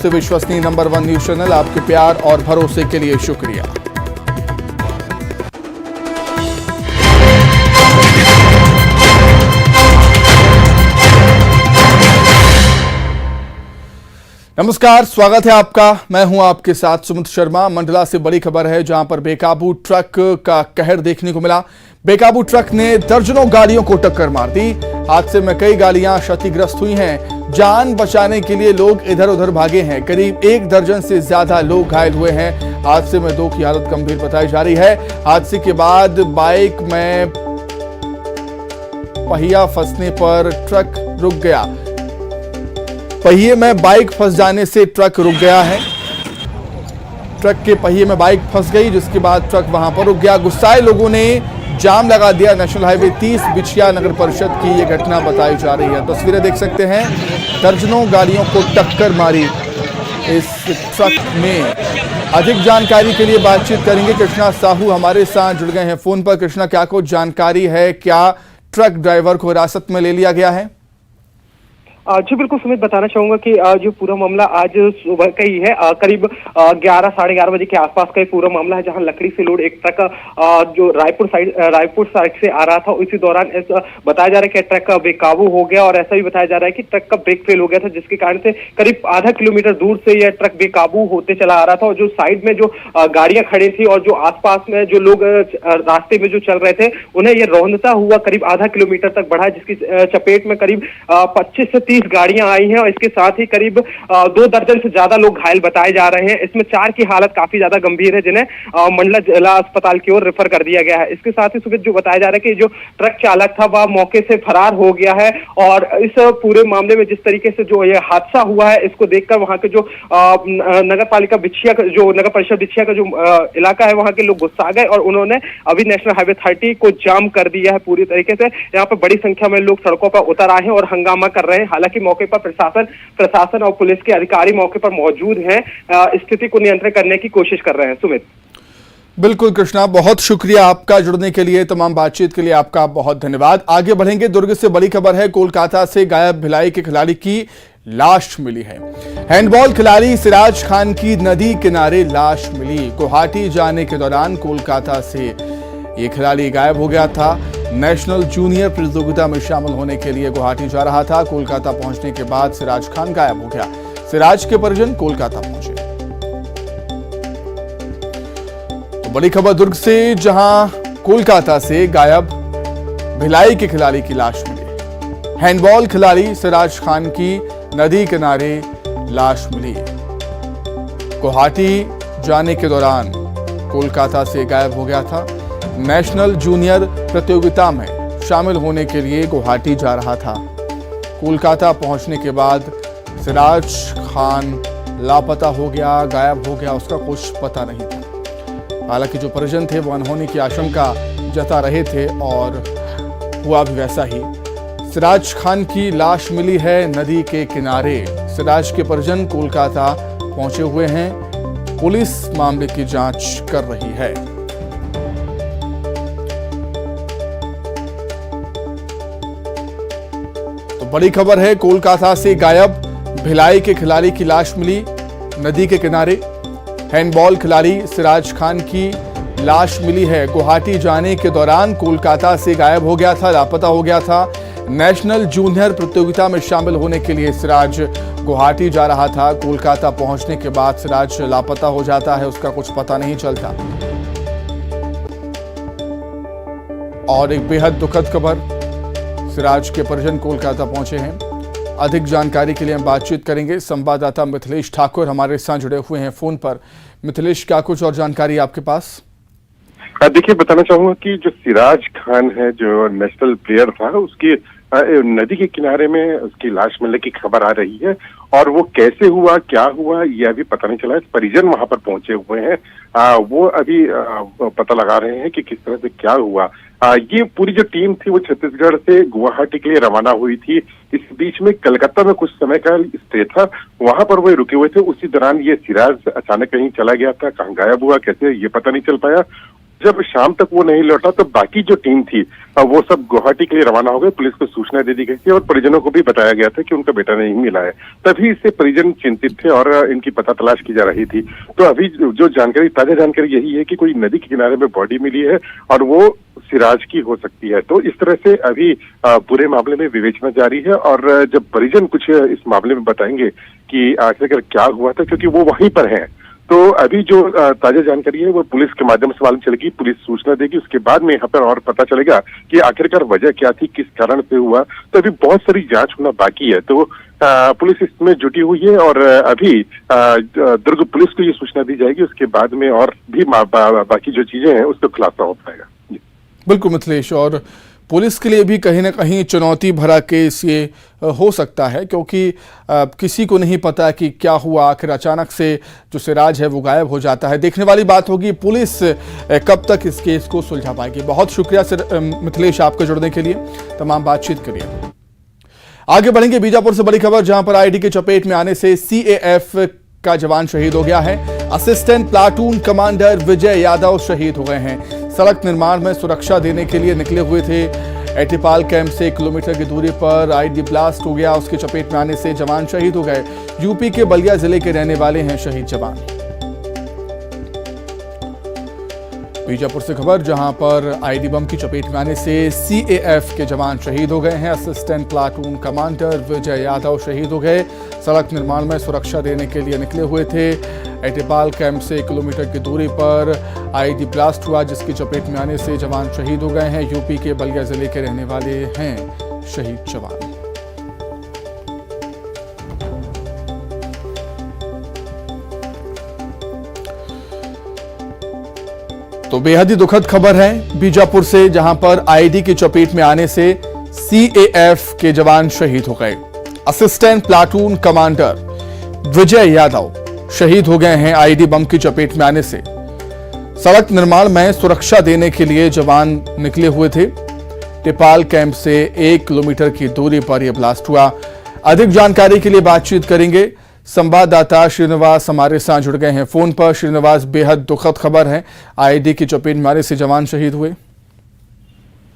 से विश्वसनीय number 1 news channel, आपके प्यार और भरोसे के लिए शुक्रिया। नमस्कार, स्वागत है आपका। मैं हूं आपके साथ सुमित शर्मा। मंडला से बड़ी खबर है, जहां पर बेकाबू ट्रक का कहर देखने को मिला। बेकाबू ट्रक ने दर्जनों गाड़ियों को टक्कर मार दी। हादसे में कई गाड़ियां क्षतिग्रस्त हुई हैं। जान बचाने के लिए लोग इधर उधर भागे हैं। करीब 1 दर्जन से ज्यादा लोग घायल हुए हैं। हादसे में 2 की हालत गंभीर बताई जा रही है। हादसे के बाद बाइक में पहिया फंसने पर ट्रक रुक गया। पहिए में बाइक फंस जाने से ट्रक रुक गया है। ट्रक के पहिए में बाइक फंस गई, जिसके बाद ट्रक वहां पर रुक गया। गुस्साए लोगों ने जाम लगा दिया। नेशनल हाईवे 30 बिछिया नगर परिषद की यह घटना बताई जा रही है। तस्वीरें देख सकते हैं, दर्जनों गाड़ियों को टक्कर मारी इस ट्रक में। अधिक जानकारी के लिए बातचीत करेंगे। कृष्णा साहू हमारे साथ जुड़ गए हैं फोन पर। कृष्णा, क्या कुछ जानकारी है? क्या ट्रक ड्राइवर को हिरासत में ले लिया गया है? जी बिल्कुल सुमित, बताना चाहूंगा कि जो पूरा मामला आज सुबह का ही है। करीब 11 साढ़े 11 बजे के आसपास का पूरा मामला है, जहां लकड़ी से लोड एक ट्रक जो रायपुर साइड से आ रहा था। उसी दौरान बताया जा रहा है कि ट्रक बेकाबू हो गया, और ऐसा भी बताया जा रहा है कि ट्रक का ब्रेक फेल हो गया था, जिसके कारण से करीब आधा किलोमीटर दूर से यह ट्रक बेकाबू होते चला आ रहा था। और जो साइड में जो गाड़ियां खड़ी थी और जो आसपास में जो लोग रास्ते में जो चल रहे थे, उन्हें यह रौंदता हुआ करीब आधा किलोमीटर तक बढ़ा, जिसकी चपेट में करीब 25 से 30 गाड़ियां आई हैं। और इसके साथ ही करीब 2 दर्जन से ज्यादा लोग घायल बताए जा रहे हैं। इसमें 4 की हालत काफी ज्यादा गंभीर है, जिन्हें मंडला जिला अस्पताल की ओर रेफर कर दिया गया है। इसके साथ ही सुमित, जो बताया जा रहा है कि जो ट्रक चालक था वह मौके से फरार हो गया है। और इस पूरे मामले में जिस तरीके से जो ये हादसा हुआ है, इसको देखकर वहां के जो नगर पालिका बिछिया, जो नगर परिषद बिछिया का जो इलाका है, वहां के लोग गुस्सा गए और उन्होंने अभी नेशनल हाईवे 30 को जाम कर दिया है पूरी तरीके से। यहाँ पर बड़ी संख्या में लोग सड़कों पर उतर आए हैं और हंगामा कर रहे हैं। हालांकि मौके पर प्रशासन और पुलिस के अधिकारी मौके पर मौजूद हैं, स्थिति को नियंत्रण करने की कोशिश कर रहे हैं। सुमित, बिल्कुल कृष्णा, बहुत शुक्रिया आपका जुड़ने के लिए। तमाम बातचीत के लिए आपका बहुत धन्यवाद। आगे बढ़ेंगे। दुर्ग से बड़ी खबर है, कोलकाता से गायब भिलाई के खिलाड़ी की लाश मिली है। हैंडबॉल खिलाड़ी सिराज खान की नदी किनारे लाश मिली। गुवाहाटी जाने के दौरान कोलकाता से ये खिलाड़ी गायब हो गया था। नेशनल जूनियर प्रतियोगिता में शामिल होने के लिए गुवाहाटी जा रहा था। कोलकाता पहुंचने के बाद सिराज खान गायब हो गया। सिराज के परिजन कोलकाता पहुंचे। तो बड़ी खबर दुर्ग से, जहां कोलकाता से गायब भिलाई के खिलाड़ी की लाश मिली। हैंडबॉल खिलाड़ी सिराज खान की नदी किनारे लाश मिली। गुवाहाटी जाने के दौरान कोलकाता से गायब हो गया था। नेशनल जूनियर प्रतियोगिता में शामिल होने के लिए गुवाहाटी जा रहा था। कोलकाता पहुंचने के बाद सिराज खान लापता हो गया, गायब हो गया। उसका कुछ पता नहीं था। हालांकि जो परिजन थे वो अनहोनी की आशंका जता रहे थे, और हुआ भी वैसा ही। सिराज खान की लाश मिली है नदी के किनारे। सिराज के परिजन कोलकाता पहुंचे हुए हैं। पुलिस मामले की जांच कर रही है। बड़ी खबर है, कोलकाता से गायब भिलाई के खिलाड़ी की लाश मिली नदी के किनारे। हैंडबॉल खिलाड़ी सिराज खान की लाश मिली है। गुवाहाटी जाने के दौरान कोलकाता से गायब हो गया था, लापता हो गया था। नेशनल जूनियर प्रतियोगिता में शामिल होने के लिए सिराज गुवाहाटी जा रहा था। कोलकाता पहुंचने के बाद सिराज लापता हो जाता है, उसका कुछ पता नहीं चलता। और एक बेहद दुखद खबर, सिराज के परिजन कोलकाता पहुंचे हैं। अधिक जानकारी के लिए हम बातचीत करेंगे। संवाददाता मिथिलेश ठाकुर हमारे साथ जुड़े हुए हैं फोन पर। मिथिलेश, क्या कुछ और जानकारी आपके पास? देखिए, बताना चाहूंगा कि जो सिराज खान है, जो नेशनल प्लेयर था, उसकी नदी के किनारे में उसकी लाश मिलने की खबर आ रही है। और वो कैसे हुआ, क्या हुआ, ये अभी पता नहीं चला है। परिजन वहां पर पहुंचे हुए हैं। वो अभी पता लगा रहे हैं कि किस तरह से क्या हुआ। ये पूरी जो टीम थी वो छत्तीसगढ़ से गुवाहाटी के लिए रवाना हुई थी। इस बीच में कलकत्ता में कुछ समय का स्टे था, वहां पर वो रुके हुए थे। उसी दौरान ये सिराज अचानक कहीं चला गया था। कहाँ गायब हुआ, कैसे, ये पता नहीं चल पाया। जब शाम तक वो नहीं लौटा तो बाकी जो टीम थी वो सब गुवाहाटी के लिए रवाना हो गए। पुलिस को सूचना दे दी गई थी और परिजनों को भी बताया गया था कि उनका बेटा नहीं मिला है। तभी इससे परिजन चिंतित थे और इनकी पता तलाश की जा रही थी। तो अभी जो जानकारी, ताजा जानकारी यही है कि कोई नदी के किनारे में बॉडी मिली है और वो सिराज की हो सकती है। तो इस तरह से अभी पूरे मामले में विवेचना जारी है और जब परिजन कुछ इस मामले में बताएंगे कि आखिरकार क्या हुआ था, क्योंकि वो वहीं पर है, तो अभी जो ताजा जानकारी है वो पुलिस के माध्यम से मालूम चलेगी। पुलिस सूचना देगी, उसके बाद में यहाँ पर और पता चलेगा कि आखिरकार वजह क्या थी, किस कारण से हुआ। तो अभी बहुत सारी जांच होना बाकी है। तो पुलिस इसमें जुटी हुई है और अभी दुर्ग पुलिस को ये सूचना दी जाएगी। उसके बाद में और भी बाकी जो चीजें हैं उसका खुलासा हो पाएगा। बिल्कुल मिथिलेश, और पुलिस के लिए भी कहीं ना कहीं चुनौती भरा केस ये हो सकता है, क्योंकि किसी को नहीं पता कि क्या हुआ। आखिर अचानक से जो सिराज है वो गायब हो जाता है। देखने वाली बात होगी पुलिस कब तक इस केस को सुलझा पाएगी। बहुत शुक्रिया मिथिलेश आपके जुड़ने के लिए, तमाम बातचीत के लिए। आगे बढ़ेंगे बीजापुर से बड़ी खबर, जहां पर आईडी की चपेट में आने से सीएएफ का जवान शहीद हो गया है। Assistant platoon commander Vijay Yadav शहीद हो गए हैं। सड़क निर्माण में सुरक्षा देने के लिए निकले हुए थे। एटिपाल कैंप से 1 किलोमीटर की दूरी पर आईडी ब्लास्ट हो गया। उसके चपेट में आने से जवान शहीद हो गए। यूपी के बलिया जिले के रहने वाले हैं शहीद जवान। बीजापुर से खबर, जहां पर आईडी बम की चपेट में आने से सीएएफ के जवान शहीद हो गए हैं। Assistant platoon commander Vijay Yadav शहीद हो गए। सड़क निर्माण में सुरक्षा देने के लिए निकले हुए थे। एटिपाल कैंप से 1 किलोमीटर की दूरी पर आईडी ब्लास्ट हुआ, जिसकी चपेट में आने से जवान शहीद हो गए हैं। यूपी के बलिया जिले के रहने वाले हैं शहीद जवान। तो बेहद ही दुखद खबर है बीजापुर से, जहां पर आईडी की चपेट में आने से सीएएफ के जवान शहीद हो गए। Assistant platoon commander Vijay Yadav शहीद हो गए हैं आईडी बम की चपेट में आने से। सड़क निर्माण में सुरक्षा देने के लिए जवान निकले हुए थे। टिपाल कैंप से 1 किलोमीटर की दूरी पर यह ब्लास्ट हुआ। अधिक जानकारी के लिए बातचीत करेंगे। संवाददाता श्रीनिवास हमारे साथ जुड़ गए हैं फोन पर। श्रीनिवास, बेहद दुखद खबर है, आईडी की चपेट में आने से जवान शहीद हुए।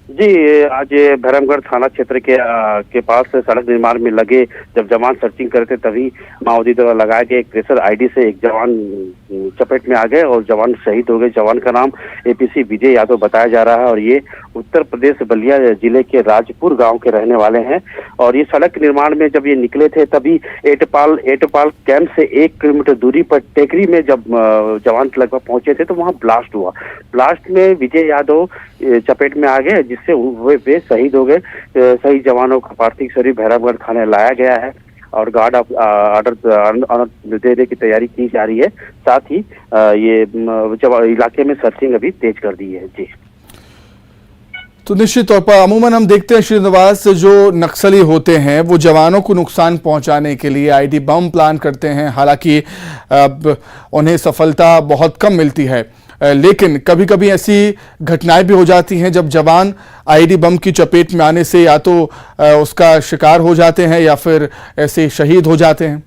जी, आज भैरमगढ़ थाना क्षेत्र के पास सड़क निर्माण में लगे जब जवान सर्चिंग करते तभी माओवादी द्वारा लगाए गए एक क्रेशर आईडी से एक जवान चपेट में आ गए और जवान शहीद हो गए। जवान का नाम एपीसी विजय यादव बताया जा रहा है और ये उत्तर प्रदेश बलिया जिले के राजपुर गांव के रहने वाले हैं। और ये सड़क निर्माण में जब ये निकले थे तभी एटपाल कैंप से 1 किलोमीटर दूरी पर टेकरी में जब जवान लगभग पहुंचे थे तो वहां ब्लास्ट हुआ। ब्लास्ट में विजय यादव चपेट में आ गए, जिससे वे शहीद हो गए। शहीद जवानों का पार्थिव शरीर भैरमगढ़ थाने लाया गया है और गार्ड ऑर्डर देने की तैयारी की जा रही है। साथ ही ये इलाके में सर्चिंग अभी तेज कर दी है। जी, तो निश्चित तौर पर अमूमन हम देखते हैं श्रीनिवास, जो नक्सली होते हैं वो जवानों को नुकसान पहुंचाने के लिए आईडी बम प्लान करते हैं। हालांकि उन्हें सफलता बहुत कम मिलती है, लेकिन कभी कभी ऐसी घटनाएं भी हो जाती हैं जब जवान आईडी बम की चपेट में आने से या तो उसका शिकार हो जाते हैं या फिर ऐसे शहीद हो जाते हैं।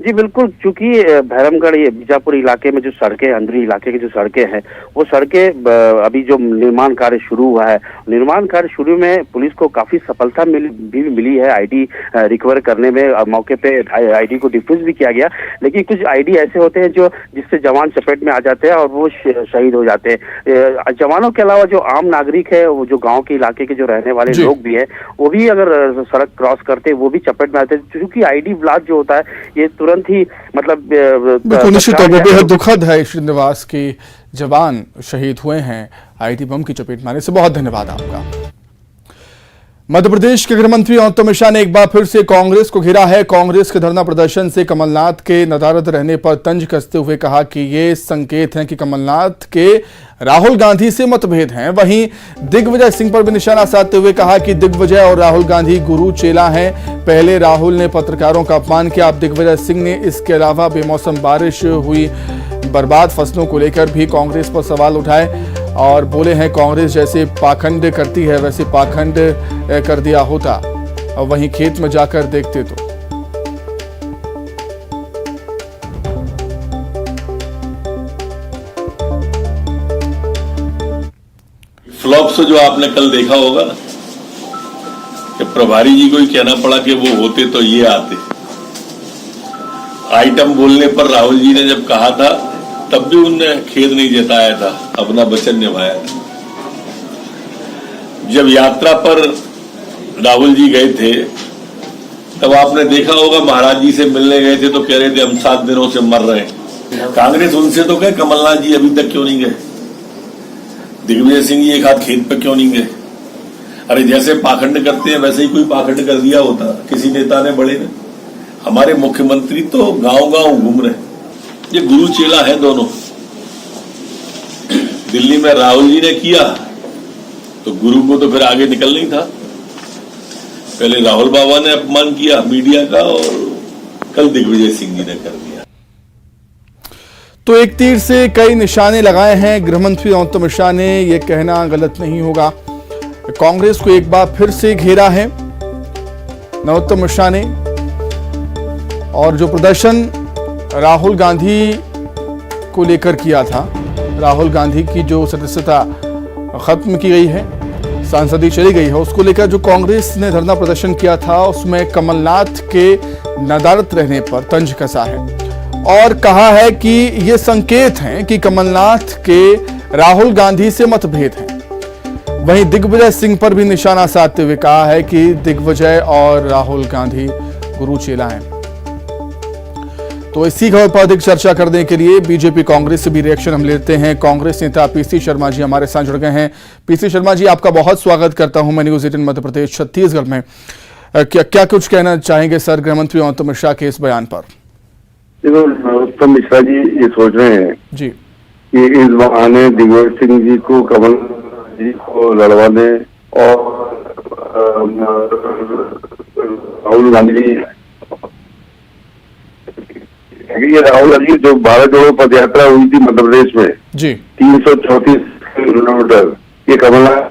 जी बिल्कुल, क्योंकि भैरमगढ़ ये बीजापुर इलाके में जो सड़कें, अंदरी इलाके की जो सड़कें हैं वो सड़कें अभी जो निर्माण कार्य शुरू हुआ है, निर्माण कार्य शुरू में पुलिस को काफी सफलता मिली है आईडी रिकवर करने में। मौके पे आईडी को डिफ्यूज भी किया गया, लेकिन कुछ आईडी ऐसे होते हैं जो जिससे जवान चपेट में आ जाते हैं और वो शहीद हो जाते हैं। जवानों के अलावा जो आम नागरिक है, वो जो गाँव के इलाके के जो रहने वाले लोग भी है, वो भी अगर सड़क क्रॉस करते वो भी चपेट में आते हैं, क्योंकि आईडी ब्लास्ट जो होता है ये तुरंत ही मतलब निश्चित तौर पर बेहद दुखद है श्रीनिवास की जवान शहीद हुए हैं आईडी बम की चपेट में आने से। बहुत धन्यवाद आपका। मध्य प्रदेश के गृह मंत्री अमित शाह ने एक बार फिर से कांग्रेस को घेरा है। कांग्रेस के धरना प्रदर्शन से कमलनाथ के नदारद रहने पर तंज कसते हुए कहा कि ये संकेत है कि कमलनाथ के राहुल गांधी से मतभेद हैं। वहीं दिग्विजय सिंह पर भी निशाना साधते हुए कहा कि दिग्विजय और राहुल गांधी गुरु चेला हैं। पहले राहुल ने पत्रकारों का अपमान किया, अब दिग्विजय सिंह ने। इसके अलावा बेमौसम बारिश हुई बर्बाद फसलों को लेकर भी कांग्रेस पर सवाल उठाए और बोले हैं कांग्रेस जैसे पाखंड करती है वैसे पाखंड कर दिया होता और वहीं खेत में जाकर देखते तो। ब्लॉग्स जो आपने कल देखा होगा ना, कि प्रभारी जी को ही कहना पड़ा कि वो होते तो ये आते। आइटम बोलने पर राहुल जी ने जब कहा था तब भी उनने खेद नहीं जताया था, अपना वचन निभाया था। जब यात्रा पर राहुल जी गए थे तब आपने देखा होगा महाराज जी से मिलने गए थे तो कह रहे थे हम 7 दिनों से मर रहे हैं। कांग्रेस उनसे तो कहे कमलनाथ जी अभी तक क्यों नहीं गए, दिग्विजय सिंह जी एक हाथ खेत पे क्यों नहीं गए। अरे जैसे पाखंड करते हैं वैसे ही कोई पाखंड कर दिया होता किसी नेता ने, बड़े ने। हमारे मुख्यमंत्री तो गांव गांव घूम रहे, ये गुरु चेला है दोनों। दिल्ली में राहुल जी ने किया तो गुरु को तो फिर आगे निकल नहीं था। पहले राहुल बाबा ने अपमान किया मीडिया का और कल दिग्विजय सिंह जी ने कर दिया। तो एक तीर से कई निशाने लगाए हैं गृहमंत्री नरोत्तम मिश्रा ने, यह कहना गलत नहीं होगा। कांग्रेस को एक बार फिर से घेरा है नरोत्तम मिश्रा ने, और जो प्रदर्शन राहुल गांधी को लेकर किया था, राहुल गांधी की जो सदस्यता खत्म की गई है, सांसदी चली गई है, उसको लेकर जो कांग्रेस ने धरना प्रदर्शन किया था उसमें कमलनाथ के नदारत रहने पर तंज कसा है और कहा है कि ये संकेत हैं कि कमलनाथ के राहुल गांधी से मतभेद हैं। वहीं दिग्विजय सिंह पर भी निशाना साधते हुए कहा है कि दिग्विजय और राहुल गांधी गुरु चेला हैं। तो इसी खबर पर अधिक चर्चा करने के लिए बीजेपी कांग्रेस से भी रिएक्शन हम लेते हैं। कांग्रेस नेता पीसी शर्मा जी हमारे साथ जुड़ गए हैं। पीसी शर्मा जी, आपका बहुत स्वागत करता हूं मैं न्यूज़ 18 मध्य प्रदेश छत्तीसगढ़ में। क्या कुछ कहना चाहेंगे सर गृहमंत्री नरोत्तम मिश्रा के इस बयान पर? नरोत्तम मिश्रा जी ये सोच रहे हैं जी कि इस बहाने दिग्विजय सिंह जी को कमल जी को लड़वाने और राहुल गांधी, ये राहुल गांधी जो 12 जोड़ों पद यात्रा हुई थी मध्य प्रदेश में जी 334 किलोमीटर, ये कमलनाथ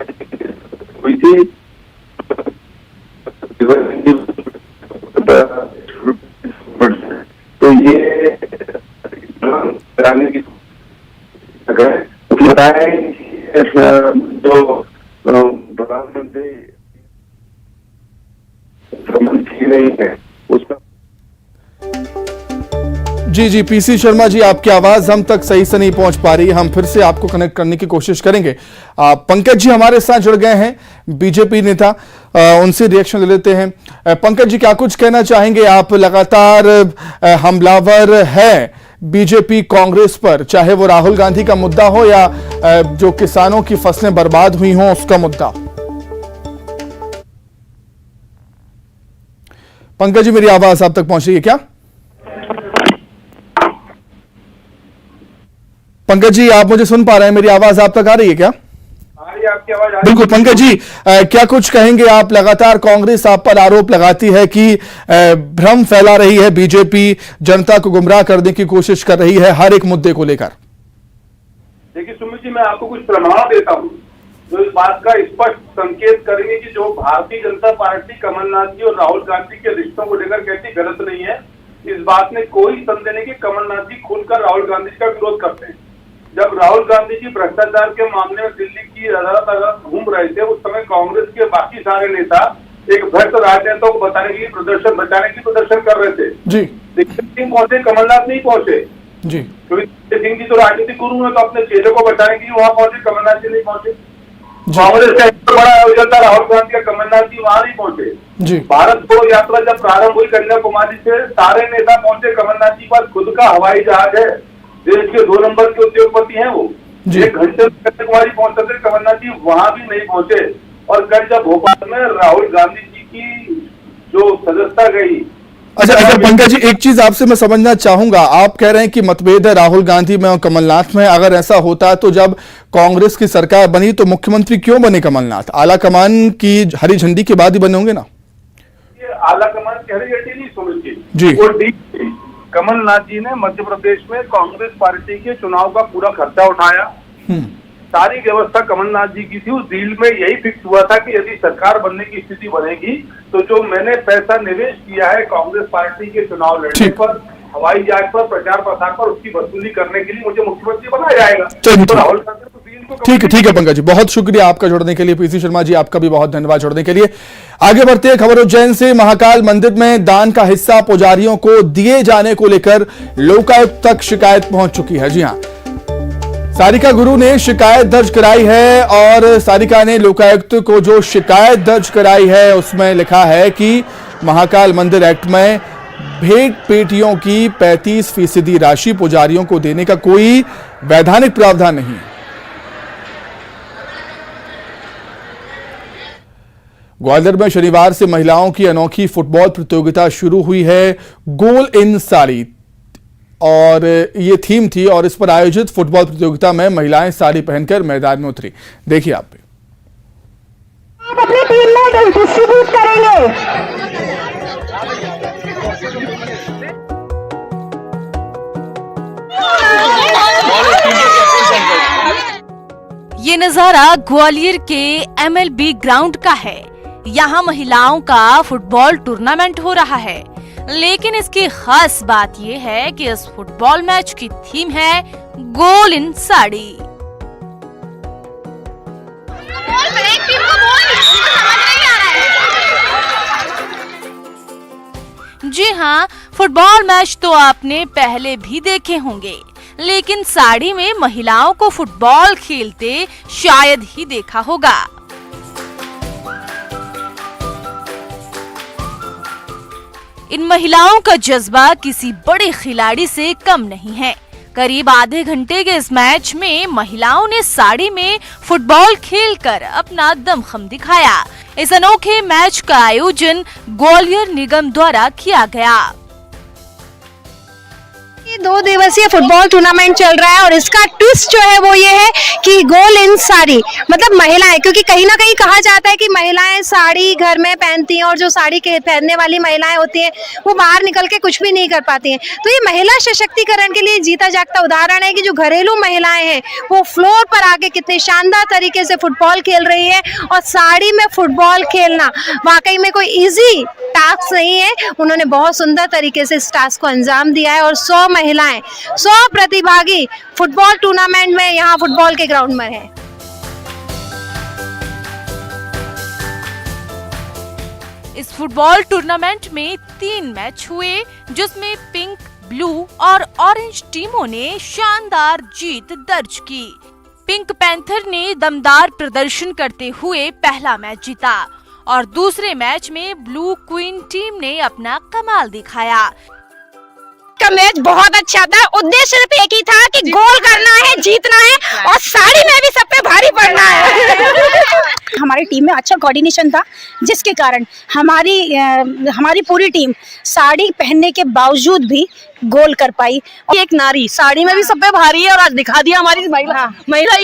हुई थी। तो ये बताएं जो प्रधानमंत्री की रही है उसका। जी पीसी शर्मा जी, आपकी आवाज हम तक सही से नहीं पहुंच पा रही, हम फिर से आपको कनेक्ट करने की कोशिश करेंगे। पंकज जी हमारे साथ जुड़ गए हैं, बीजेपी नेता, उनसे रिएक्शन ले लेते हैं। पंकज जी, क्या कुछ कहना चाहेंगे आप? लगातार हमलावर है बीजेपी कांग्रेस पर, चाहे वो राहुल गांधी का मुद्दा हो या जो किसानों की फसलें बर्बाद हुई हों उसका मुद्दा। पंकज जी, मेरी आवाज आप तक पहुंच रही है क्या? पंकज जी, आप मुझे सुन पा रहे हैं? मेरी आवाज आप तक आ रही है क्या? आपकी आवाज आ रही है? बिल्कुल। पंकज जी, क्या कुछ कहेंगे आप? लगातार कांग्रेस आप पर आरोप लगाती है कि भ्रम फैला रही है बीजेपी, जनता को गुमराह करने की कोशिश कर रही है हर एक मुद्दे को लेकर। देखिए सुमित जी, मैं आपको कुछ प्रमाण देता हूं जो इस बात का स्पष्ट संकेत करेंगे कि जो भारतीय जनता पार्टी कमलनाथ जी और राहुल गांधी के रिश्तों को लेकर कहती गलत नहीं है, इस बात में कोई संदेह नहीं कि कमलनाथ जी खुलकर राहुल गांधी का विरोध करते हैं। जब राहुल गांधी जी भ्रष्टाचार के मामले में दिल्ली की अदालत घूम रहे थे, उस समय कांग्रेस के बाकी सारे नेता एक भ्रष्ट राजनेता को बताने के लिए बचाने के लिए प्रदर्शन कर रहे थे। जी दिग्विजय सिंह पहुंचे, कमलनाथ नहीं पहुंचे जी। क्योंकि दिग्विजय सिंह जी तो राजनीतिक गुरु है, तो अपने चेहरे को बचाने के लिए वहां पहुंचे, कमलनाथ जी नहीं पहुंचे। कांग्रेस का एक बड़ा आयोजन था राहुल गांधी का, कमलनाथ जी वहां नहीं पहुंचे जी। भारत जोड़ो यात्रा जब प्रारंभ हुई कन्याकुमारी से, सारे नेता पहुंचे। कमलनाथ जी पर खुद का हवाई जहाज है, देश के 2 नंबर के उद्योगपति हैं वो। 1 घंटे में कन्याकुमारी पहुंच सकते, कमलनाथ जी वहां भी नहीं पहुंचे। और कल जब भोपाल में राहुल गांधी जी की जो सदस्यता गई। अच्छा पंकज जी, एक चीज आपसे मैं समझना चाहूंगा, आप कह रहे हैं कि मतभेद है राहुल गांधी में और कमलनाथ में। अगर ऐसा होता है तो जब कांग्रेस की सरकार बनी तो मुख्यमंत्री क्यों बने कमलनाथ? आला कमान की हरी झंडी के बाद ही बने होंगे ना? ये आला कमान की हरी झंडी नहीं समझिए जी, वो डी कमलनाथ जी ने मध्य प्रदेश में कांग्रेस पार्टी के चुनाव का पूरा खर्चा उठाया। सारी व्यवस्था कमलनाथ जी की थी। उस डील में यही फिक्स हुआ था कि यदि सरकार बनने की स्थिति बनेगी तो जो मैंने पैसा निवेश किया है कांग्रेस पार्टी के चुनाव लड़ने पर, हवाई जहाज पर, प्रचार प्रसार पर, उसकी वसूली करने के लिए मुझे मुख्यमंत्री बनाया जाएगा। तो राहुल गांधी तो डील ठीक है पंकज जी, बहुत शुक्रिया आपका जुड़ने के लिए। पीसी शर्मा जी आपका भी बहुत धन्यवाद जुड़ने के लिए। आगे बढ़ते हैं खबर उज्जैन से। महाकाल मंदिर में दान का हिस्सा पुजारियों को दिए जाने को लेकर लोकायुक्त तक शिकायत पहुंच चुकी है। जी हां, सारिका गुरु ने शिकायत दर्ज कराई है और सारिका ने लोकायुक्त को जो शिकायत दर्ज कराई है उसमें लिखा है कि महाकाल मंदिर एक्ट में भेंट पेटियों की 35% राशि पुजारियों को देने का कोई वैधानिक प्रावधान नहीं है। ग्वालियर में शनिवार से महिलाओं की अनोखी फुटबॉल प्रतियोगिता शुरू हुई है, गोल इन साड़ी, और ये थीम थी और इस पर आयोजित फुटबॉल प्रतियोगिता में महिलाएं साड़ी पहनकर मैदान में उतरी। देखिए आप भी। अपनी टीम में डिस्ट्रीब्यूट करेंगे। ये नजारा ग्वालियर के MLB ग्राउंड का है। यहाँ महिलाओं का फुटबॉल टूर्नामेंट हो रहा है, लेकिन इसकी खास बात यह है कि इस फुटबॉल मैच की थीम है गोल इन साड़ी। जी हाँ, फुटबॉल मैच तो आपने पहले भी देखे होंगे, लेकिन साड़ी में महिलाओं को फुटबॉल खेलते शायद ही देखा होगा। इन महिलाओं का जज्बा किसी बड़े खिलाड़ी से कम नहीं है। करीब आधे घंटे के इस मैच में महिलाओं ने साड़ी में फुटबॉल खेलकर अपना दमखम दिखाया। इस अनोखे मैच का आयोजन ग्वालियर निगम द्वारा किया गया। 2 दिवसीय फुटबॉल टूर्नामेंट चल रहा है और इसका ट्विस्ट जो है वो ये है कि गोल इन साड़ी, मतलब महिलाएं, क्योंकि कहीं ना कहीं कहा जाता है कि महिलाएं साड़ी घर में पहनती हैं और जो साड़ी के पहनने वाली महिलाएं होती हैं वो बाहर निकल के कुछ भी नहीं कर पाती हैं। तो ये महिला सशक्तिकरण के लिए जीता जागता उदाहरण है कि जो घरेलू महिलाएं हैं वो फ्लोर पर आके कितने शानदार तरीके से फुटबॉल खेल रही है। और साड़ी में फुटबॉल खेलना वाकई में कोई ईजी टास्क नहीं है। उन्होंने बहुत सुंदर तरीके से इस टास्क को अंजाम दिया है और 100 महिलाएं, 100 प्रतिभागी फुटबॉल टूर्नामेंट में यहाँ फुटबॉल के ग्राउंड में हैं। इस फुटबॉल टूर्नामेंट में 3 मैच हुए, जिसमें पिंक, ब्लू और ऑरेंज टीमों ने शानदार जीत दर्ज की। पिंक पैंथर ने दमदार प्रदर्शन करते हुए पहला मैच जीता और दूसरे मैच में ब्लू क्वीन टीम ने अपना कमाल दिखाया। का मैच बहुत अच्छा था। उद्देश्य सिर्फ एक ही था कि गोल करना है, जीतना है और साड़ी में भी सब पे भारी पड़ना है। हमारी टीम में अच्छा कोऑर्डिनेशन था, जिसके कारण हमारी पूरी टीम साड़ी पहनने के बावजूद भी गोल कर पाई। एक नारी साड़ी में भी सब पे भारी है और आज दिखा दिया हमारी महिला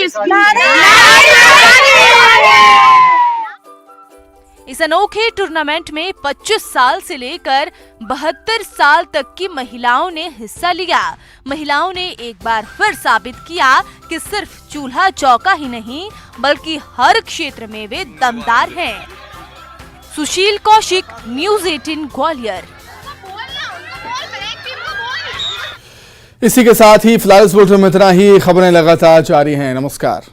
इस अनोखे टूर्नामेंट में 25 साल से लेकर 72 साल तक की महिलाओं ने हिस्सा लिया। महिलाओं ने एक बार फिर साबित किया कि सिर्फ चूल्हा चौका ही नहीं बल्कि हर क्षेत्र में वे दमदार हैं। सुशील कौशिक, न्यूज़ 18 ग्वालियर। इसी के साथ ही फिलहाल इस बुलेटिन में इतना ही। खबरें लगातार जारी हैं। नमस्कार।